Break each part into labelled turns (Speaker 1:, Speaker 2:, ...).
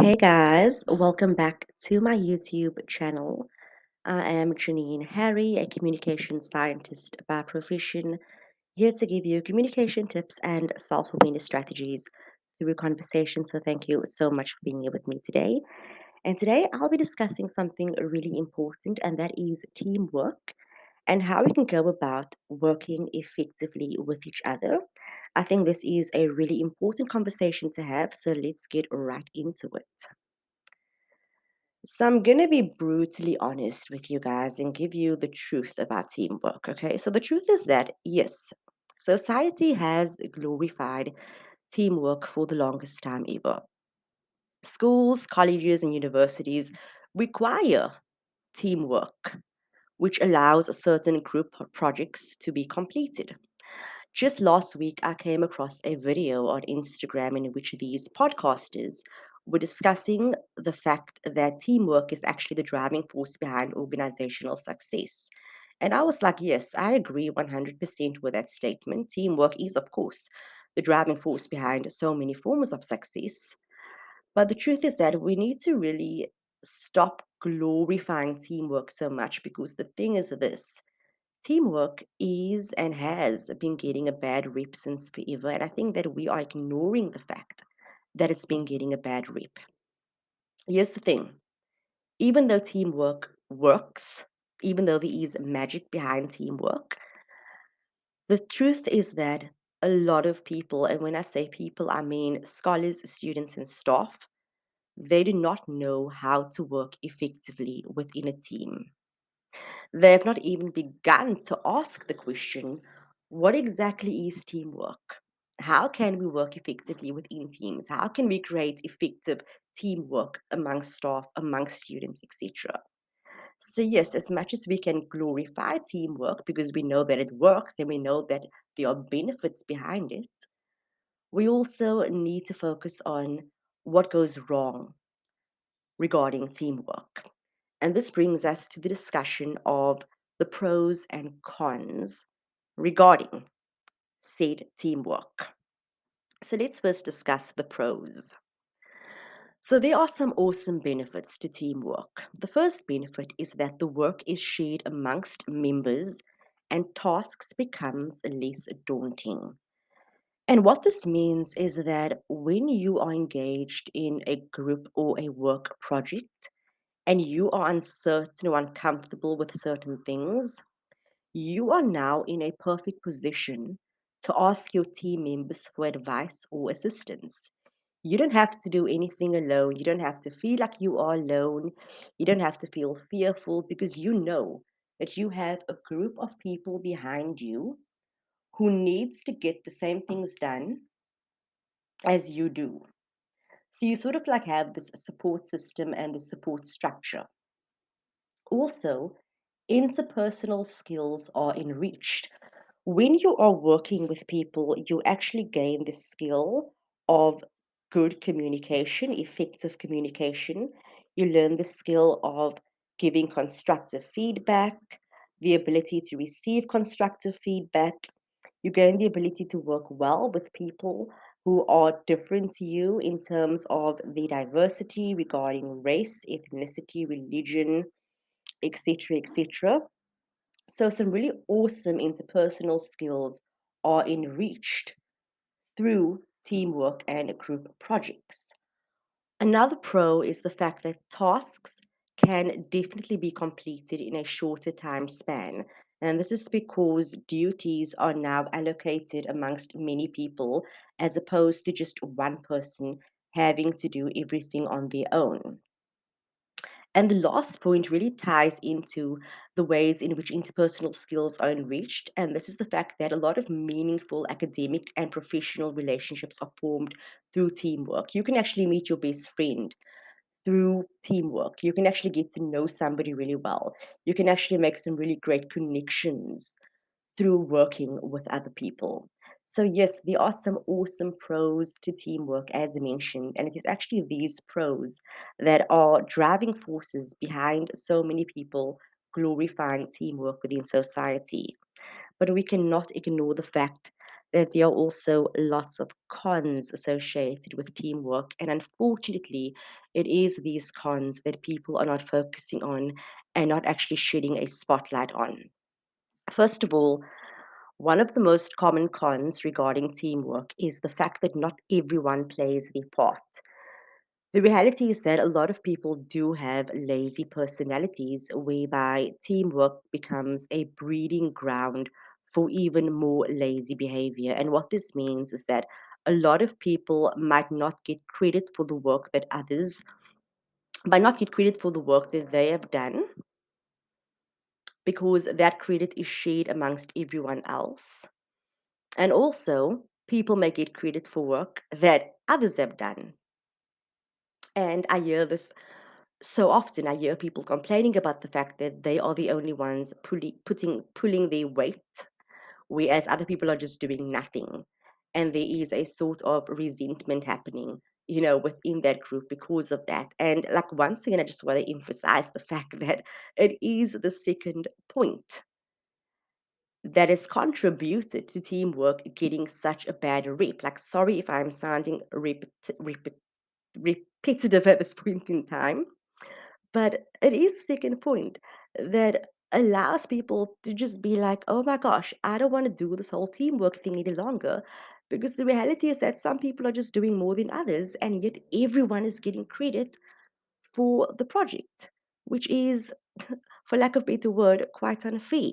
Speaker 1: Hey guys, welcome back to my YouTube channel. I am Janine Harry, a communication scientist by profession, here to give you communication tips and self awareness strategies through conversation. So, thank you so much for being here with me today. And today I'll be discussing something really important, and that is teamwork and how we can go about working effectively with each other. I think this is a really important conversation to have, so let's get right into it. So I'm going to be brutally honest with you guys and give you the truth about teamwork, okay? So the truth is that, yes, society has glorified teamwork for the longest time ever. Schools, colleges, and universities require teamwork, which allows certain group projects to be completed. Just last week, I came across a video on Instagram in which these podcasters were discussing the fact that teamwork is actually the driving force behind organizational success. And I was like, yes, I agree 100% with that statement. Teamwork is, of course, the driving force behind so many forms of success. But the truth is that we need to really stop glorifying teamwork so much because the thing is this. Teamwork is and has been getting a bad rep since forever, and I think that we are ignoring the fact that it's been getting a bad rep. Here's the thing, even though teamwork works, even though there is magic behind teamwork, the truth is that a lot of people, and when I say people, I mean scholars, students, and staff, they do not know how to work effectively within a team. They have not even begun to ask the question, what exactly is teamwork? How can we work effectively within teams? How can we create effective teamwork amongst staff, amongst students, etc.? So, yes, as much as we can glorify teamwork because we know that it works and we know that there are benefits behind it, we also need to focus on what goes wrong regarding teamwork. And this brings us to the discussion of the pros and cons regarding said teamwork. So let's first discuss the pros. So there are some awesome benefits to teamwork. The first benefit is that the work is shared amongst members and tasks becomes less daunting. And what this means is that when you are engaged in a group or a work project, and you are uncertain or uncomfortable with certain things, you are now in a perfect position to ask your team members for advice or assistance. You don't have to do anything alone. You don't have to feel like you are alone. You don't have to feel fearful because you know that you have a group of people behind you who needs to get the same things done as you do. So you sort of like have this support system and the support structure. Also, interpersonal skills are enriched. When you are working with people, you actually gain the skill of good communication, effective communication. You learn the skill of giving constructive feedback, the ability to receive constructive feedback. You gain the ability to work well with people who are different to you in terms of the diversity regarding race, ethnicity, religion, etc., etc. So, some really awesome interpersonal skills are enriched through teamwork and group projects. Another pro is the fact that tasks can definitely be completed in a shorter time span. And this is because duties are now allocated amongst many people as opposed to just one person having to do everything on their own. And the last point really ties into the ways in which interpersonal skills are enriched. And this is the fact that a lot of meaningful academic and professional relationships are formed through teamwork. You can actually meet your best friend through teamwork. You can actually get to know somebody really well. You can actually make some really great connections through working with other people. So, yes, there are some awesome pros to teamwork, as I mentioned, and it is actually these pros that are driving forces behind so many people glorifying teamwork within society. But we cannot ignore the fact that there are also lots of cons associated with teamwork. And unfortunately, it is these cons that people are not focusing on and not actually shedding a spotlight on. First of all, one of the most common cons regarding teamwork is the fact that not everyone plays their part. The reality is that a lot of people do have lazy personalities, whereby teamwork becomes a breeding ground for even more lazy behavior. And what this means is that a lot of people might not get credit for the work that others, might not get credit for the work that they have done, because that credit is shared amongst everyone else. And also, people may get credit for work that others have done. And I hear this so often. I hear people complaining about the fact that they are the only ones pulling their weight, whereas other people are just doing nothing. And there is a sort of resentment happening, within that group because of that. And like once again, I just want to emphasize the fact that it is the second point that has contributed to teamwork getting such a bad rep. Like, sorry if I'm sounding repetitive at this point in time, but it is the second point that allows people to just be like, oh my gosh, I don't want to do this whole teamwork thing any longer. Because the reality is that some people are just doing more than others, and yet everyone is getting credit for the project, which is, for lack of a better word, quite unfair.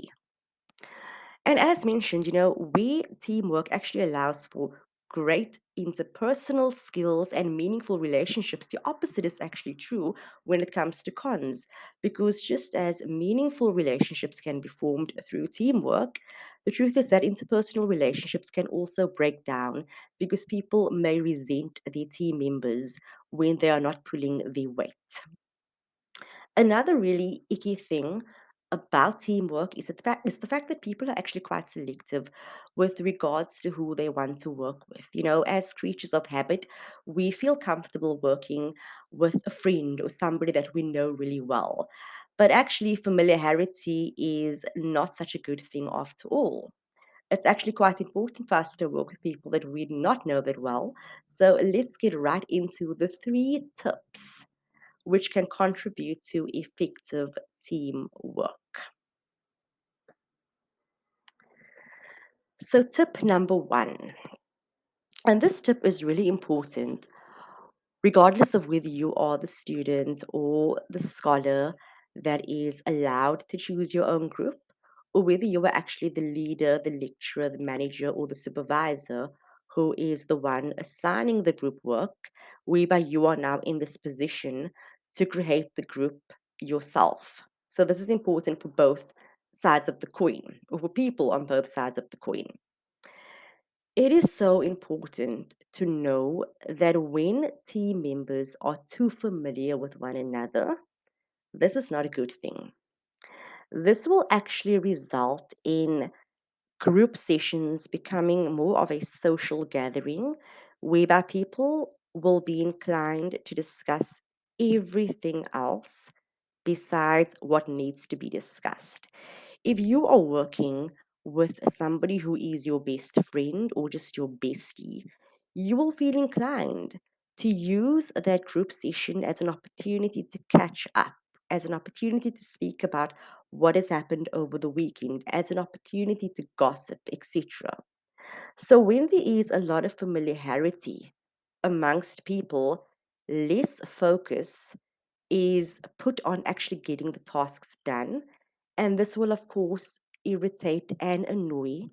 Speaker 1: And as mentioned, where teamwork actually allows for great interpersonal skills and meaningful relationships, the opposite is actually true when it comes to cons. Because just as meaningful relationships can be formed through teamwork, the truth is that interpersonal relationships can also break down because people may resent their team members when they are not pulling their weight. Another really icky thing about teamwork is the fact that people are actually quite selective with regards to who they want to work with. As creatures of habit, we feel comfortable working with a friend or somebody that we know really well. But actually, familiarity is not such a good thing after all. It's actually quite important for us to work with people that we do not know that well. So let's get right into the 3 tips which can contribute to effective teamwork. So, tip number 1, and this tip is really important regardless of whether you are the student or the scholar that is allowed to choose your own group, or whether you are actually the leader, the lecturer, the manager, or the supervisor who is the one assigning the group work, whereby you are now in this position to create the group yourself. So, this is important for both sides of the coin, or for people on both sides of the coin. It is so important to know that when team members are too familiar with one another, this is not a good thing. This will actually result in group sessions becoming more of a social gathering whereby people will be inclined to discuss everything else besides what needs to be discussed. If you are working with somebody who is your best friend or just your bestie, you will feel inclined to use that group session as an opportunity to catch up, as an opportunity to speak about what has happened over the weekend, as an opportunity to gossip, etc. So, when there is a lot of familiarity amongst people, less focus is put on actually getting the tasks done. And this will, of course, irritate and annoy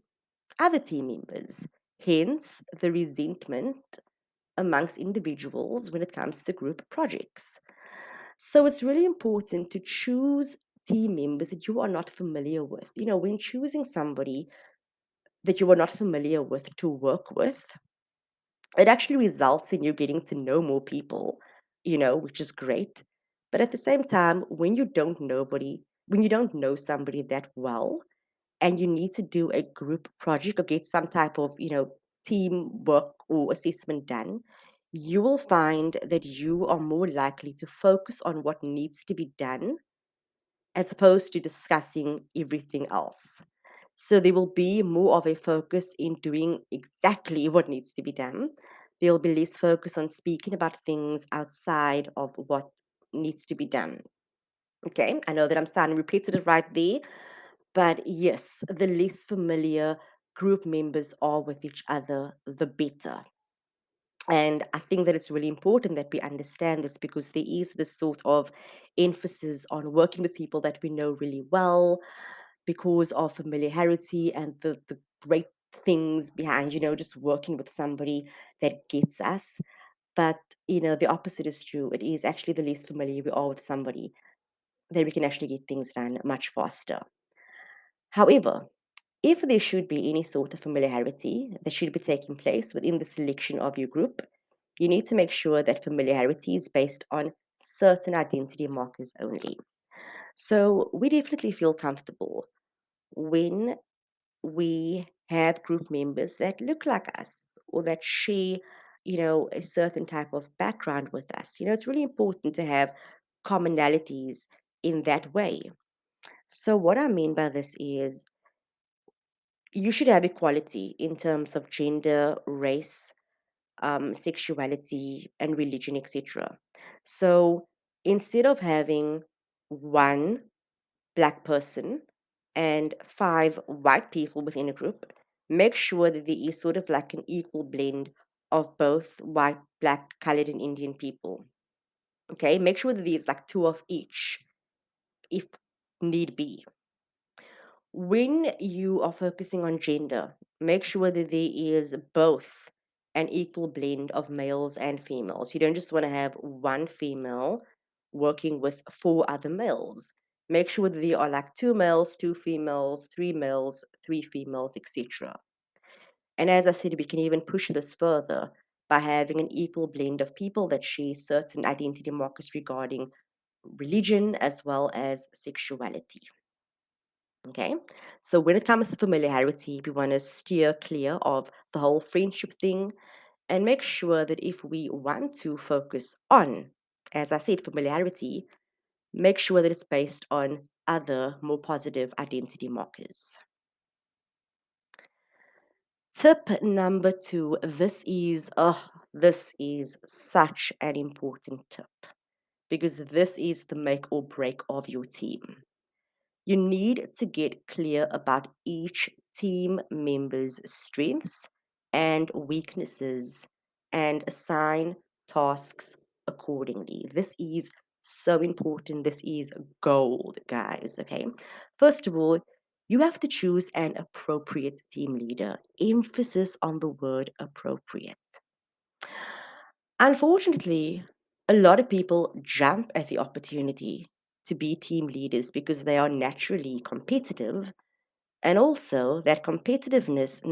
Speaker 1: other team members. Hence, the resentment amongst individuals when it comes to group projects. So, it's really important to choose team members that you are not familiar with. When choosing somebody that you are not familiar with to work with, it actually results in you getting to know more people, which is great. But at the same time, when you don't know somebody that well, and you need to do a group project or get some type of, team work or assessment done, you will find that you are more likely to focus on what needs to be done as opposed to discussing everything else. So there will be more of a focus in doing exactly what needs to be done. There'll be less focus on speaking about things outside of what needs to be done. Okay, I know that I'm sounding repetitive right there, but yes, the less familiar group members are with each other, the better. And I think that it's really important that we understand this because there is this sort of emphasis on working with people that we know really well because of familiarity and the great things behind, just working with somebody that gets us. But, the opposite is true. It is actually the less familiar we are with somebody that we can actually get things done much faster. However, if there should be any sort of familiarity that should be taking place within the selection of your group, you need to make sure that familiarity is based on certain identity markers only. So we definitely feel comfortable when we have group members that look like us or that share, a certain type of background with us. It's really important to have commonalities in that way. So what I mean by this is you should have equality in terms of gender, race, sexuality, and religion, etc. So instead of having one black person and five white people within a group, make sure that there is sort of like an equal blend of both white, black, colored, and Indian people. Okay, make sure that there's like two of each if need be. When you are focusing on gender, make sure that there is both an equal blend of males and females. You don't just want to have one female working with four other males. Make sure that there are like two males, two females, three females, etc. And as I said, we can even push this further by having an equal blend of people that share certain identity markers regarding religion as well as sexuality. Okay, so when it comes to familiarity, we want to steer clear of the whole friendship thing and make sure that if we want to focus on, as I said, familiarity, make sure that it's based on other more positive identity markers. Tip number two, this is such an important tip because this is the make or break of your team. You need to get clear about each team member's strengths and weaknesses and assign tasks accordingly. This is so important. This is gold, guys. Okay. First of all, you have to choose an appropriate team leader. Emphasis on the word appropriate. Unfortunately, a lot of people jump at the opportunity to be team leaders because they are naturally competitive, and also that competitiveness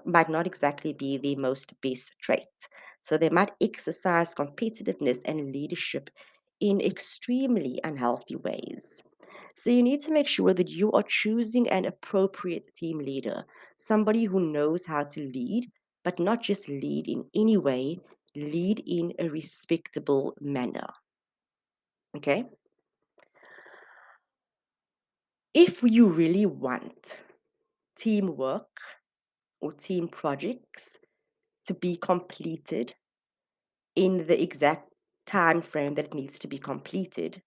Speaker 1: might not exactly be the most best trait. So they might exercise competitiveness and leadership in extremely unhealthy ways. So you need to make sure that you are choosing an appropriate team leader, somebody who knows how to lead, but not just lead in any way, lead in a respectable manner. Okay? If you really want teamwork or team projects to be completed in the exact time frame that it needs to be completed,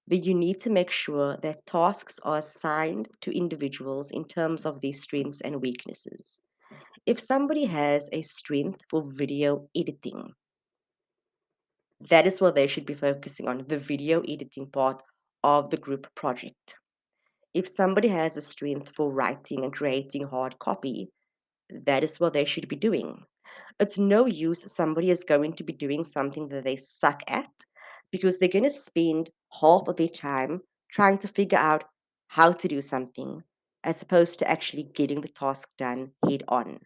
Speaker 1: then you need to make sure that tasks are assigned to individuals in terms of their strengths and weaknesses. If somebody has a strength for video editing, that is what they should be focusing on, the video editing part of the group project. If somebody has a strength for writing and creating hard copy, that is what they should be doing. It's no use somebody is going to be doing something that they suck at because they're going to spend half of their time trying to figure out how to do something as opposed to actually getting the task done head on.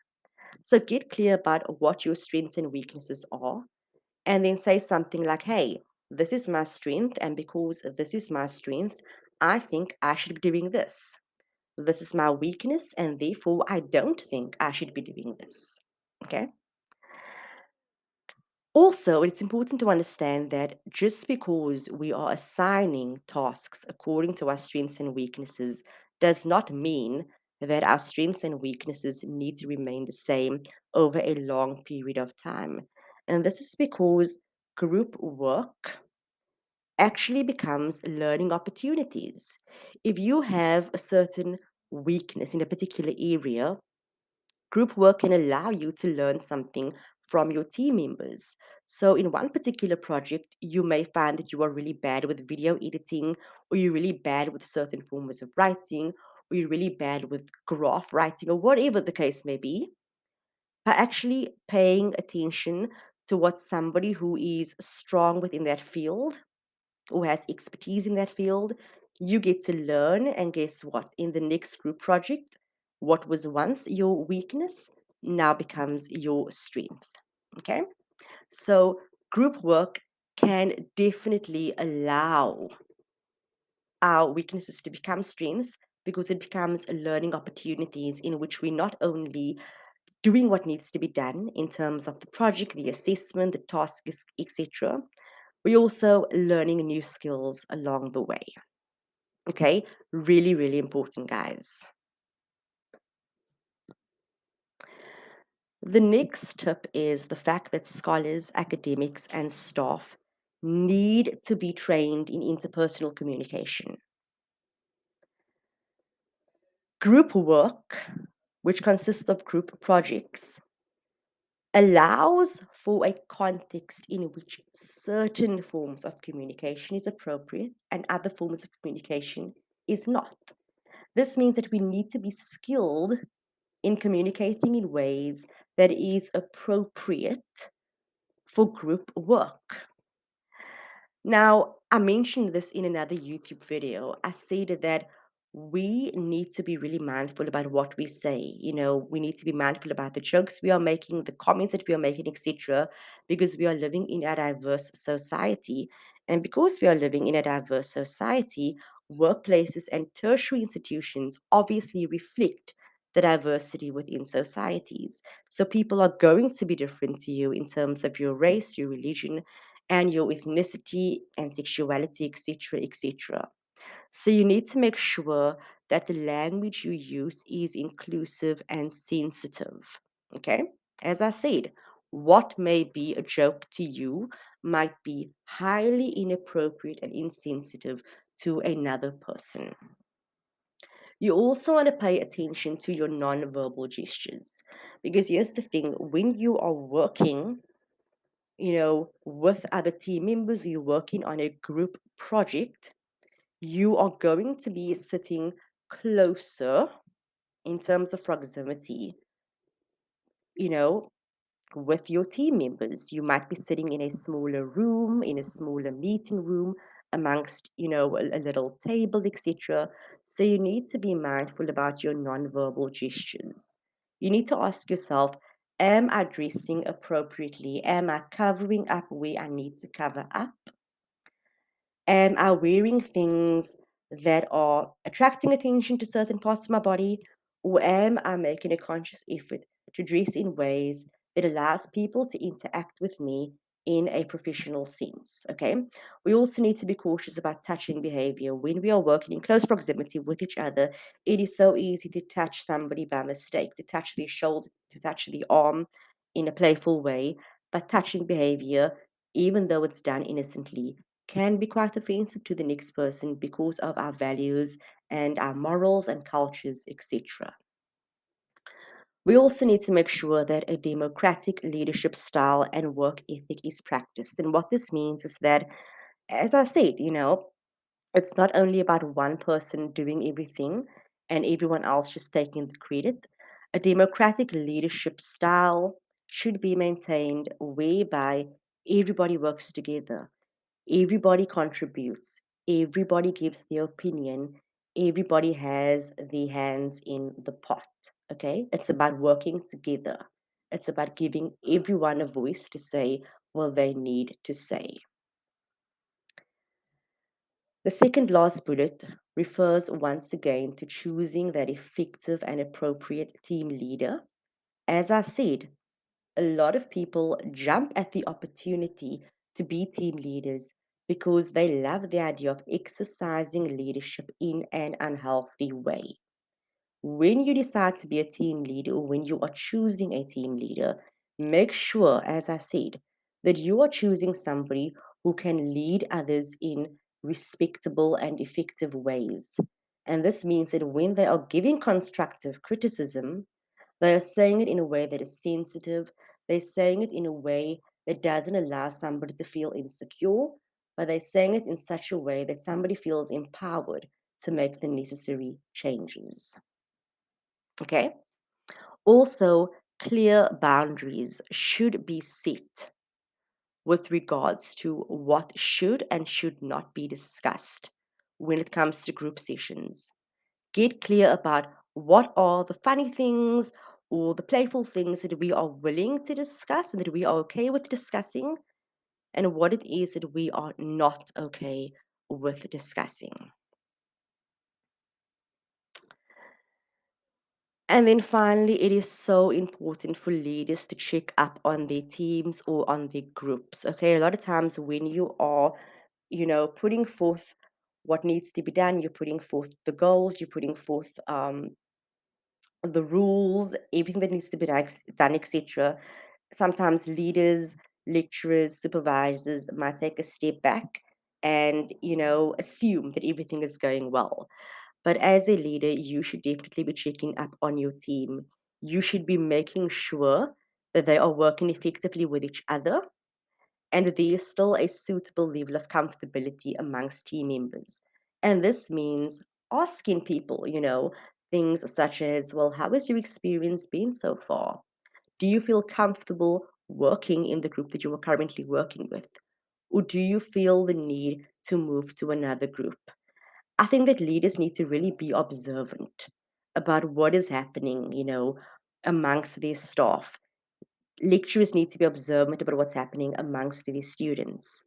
Speaker 1: So get clear about what your strengths and weaknesses are and then say something like, hey, this is my strength, and because this is my strength, I think I should be doing this. This is my weakness, and therefore I don't think I should be doing this. Okay? Also, it's important to understand that just because we are assigning tasks according to our strengths and weaknesses does not mean that our strengths and weaknesses need to remain the same over a long period of time. And this is because group work actually becomes learning opportunities. If you have a certain weakness in a particular area, group work can allow you to learn something from your team members. So, in one particular project, you may find that you are really bad with video editing, or you're really bad with certain forms of writing, or you're really bad with graph writing, or whatever the case may be. By actually paying attention to what somebody who is strong within that field, who has expertise in that field, you get to learn. And guess what? In the next group project, what was once your weakness now becomes your strength. Okay? So, group work can definitely allow our weaknesses to become strengths because it becomes learning opportunities in which we not only doing what needs to be done in terms of the project, the assessment, the task, etc. We're also learning new skills along the way. Okay, really, really important, guys. The next tip is the fact that scholars, academics, and staff need to be trained in interpersonal communication. Group work, which consists of group projects, allows for a context in which certain forms of communication is appropriate and other forms of communication is not. This means that we need to be skilled in communicating in ways that is appropriate for group work. Now, I mentioned this in another YouTube video. I stated that we need to be really mindful about what we say. We need to be mindful about the jokes we are making, the comments that we are making, etc., because we are living in a diverse society. And because we are living in a diverse society, workplaces and tertiary institutions obviously reflect the diversity within societies. So people are going to be different to you in terms of your race, your religion, and your ethnicity and sexuality, etc., etc. So you need to make sure that the language you use is inclusive and sensitive. Okay? As I said, what may be a joke to you might be highly inappropriate and insensitive to another person. You also want to pay attention to your non-verbal gestures because here's the thing, when you are working with other team members, you're working on a group project, you are going to be sitting closer in terms of proximity, you know, with your team members. You might be sitting in a smaller room, in a smaller meeting room, amongst, a little table, etc. So you need to be mindful about your nonverbal gestures. You need to ask yourself, am I dressing appropriately? Am I covering up where I need to cover up? Am I wearing things that are attracting attention to certain parts of my body? Or am I making a conscious effort to dress in ways that allows people to interact with me in a professional sense? Okay. We also need to be cautious about touching behavior. When we are working in close proximity with each other, it is so easy to touch somebody by mistake, to touch their shoulder, to touch the arm in a playful way. But touching behavior, even though it's done innocently, can be quite offensive to the next person because of our values and our morals and cultures, etc. We also need to make sure that a democratic leadership style and work ethic is practiced. And what this means is that, as I said, it's not only about one person doing everything and everyone else just taking the credit. A democratic leadership style should be maintained whereby everybody works together. Everybody contributes, everybody gives their opinion, everybody has their hands in the pot. Okay? It's about working together. It's about giving everyone a voice to say what they need to say. The second last bullet refers once again to choosing that effective and appropriate team leader. As I said, a lot of people jump at the opportunity to be team leaders because they love the idea of exercising leadership in an unhealthy way. When you decide to be a team leader or when you are choosing a team leader, make sure, as I said, that you are choosing somebody who can lead others in respectable and effective ways. And this means that when they are giving constructive criticism, they are saying it in a way that is sensitive. They're saying it in a way that doesn't allow somebody to feel insecure, but they're saying it in such a way that somebody feels empowered to make the necessary changes. Okay? Also, clear boundaries should be set with regards to what should and should not be discussed when it comes to group sessions. Get clear about what are the funny things or the playful things that we are willing to discuss and that we are okay with discussing, and what it is that we are not okay with discussing. And then finally, it is so important for leaders to check up on their teams or on their groups. Okay, a lot of times when you are, putting forth what needs to be done, you're putting forth the goals, you're putting forth the rules, everything that needs to be done, etc. Sometimes leaders, lecturers, supervisors might take a step back and, assume that everything is going well. But as a leader, you should definitely be checking up on your team. You should be making sure that they are working effectively with each other and that there is still a suitable level of comfortability amongst team members. And this means asking people, things such as, well, how has your experience been so far? Do you feel comfortable working in the group that you are currently working with? Or do you feel the need to move to another group? I think that leaders need to really be observant about what is happening, amongst their staff. Lecturers need to be observant about what's happening amongst their students.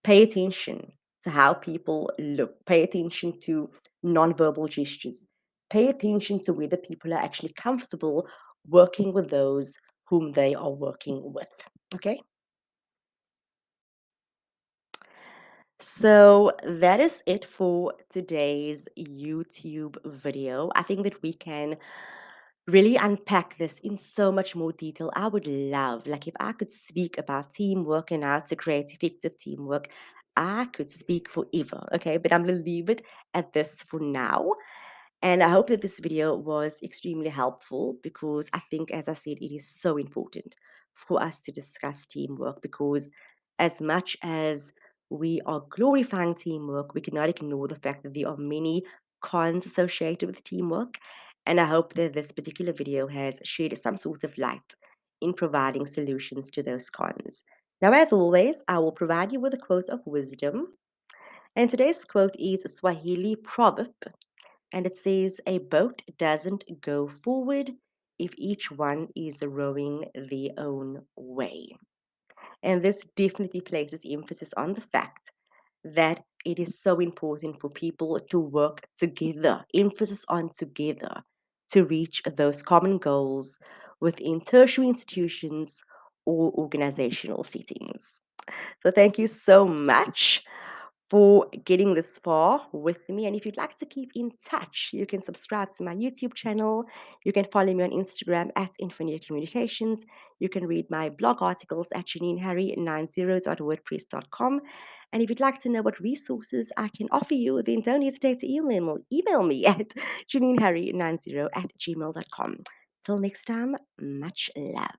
Speaker 1: Pay attention to how people look. Pay attention to nonverbal gestures. Pay attention to whether people are actually comfortable working with those whom they are working with. Okay? So that is it for today's YouTube video. I think that we can really unpack this in so much more detail. I would love, like, if I could speak about teamwork and how to create effective teamwork, I could speak forever. Okay, but I'm gonna leave it at this for now. And I hope that this video was extremely helpful because I think, as I said, it is so important for us to discuss teamwork because, as much as we are glorifying teamwork, we cannot ignore the fact that there are many cons associated with teamwork. And I hope that this particular video has shed some sort of light in providing solutions to those cons. Now, as always, I will provide you with a quote of wisdom. And today's quote is a Swahili proverb and it says, a boat doesn't go forward if each one is rowing their own way. And this definitely places emphasis on the fact that it is so important for people to work together, emphasis on together, to reach those common goals within tertiary institutions or organizational settings. So, thank you so much for getting this far with me. And if you'd like to keep in touch, you can subscribe to my YouTube channel. You can follow me on Instagram at Infinia Communications. You can read my blog articles at janineharry90.wordpress.com. And if you'd like to know what resources I can offer you, then don't hesitate to email me at janineharry90 at gmail.com. Till next time, much love.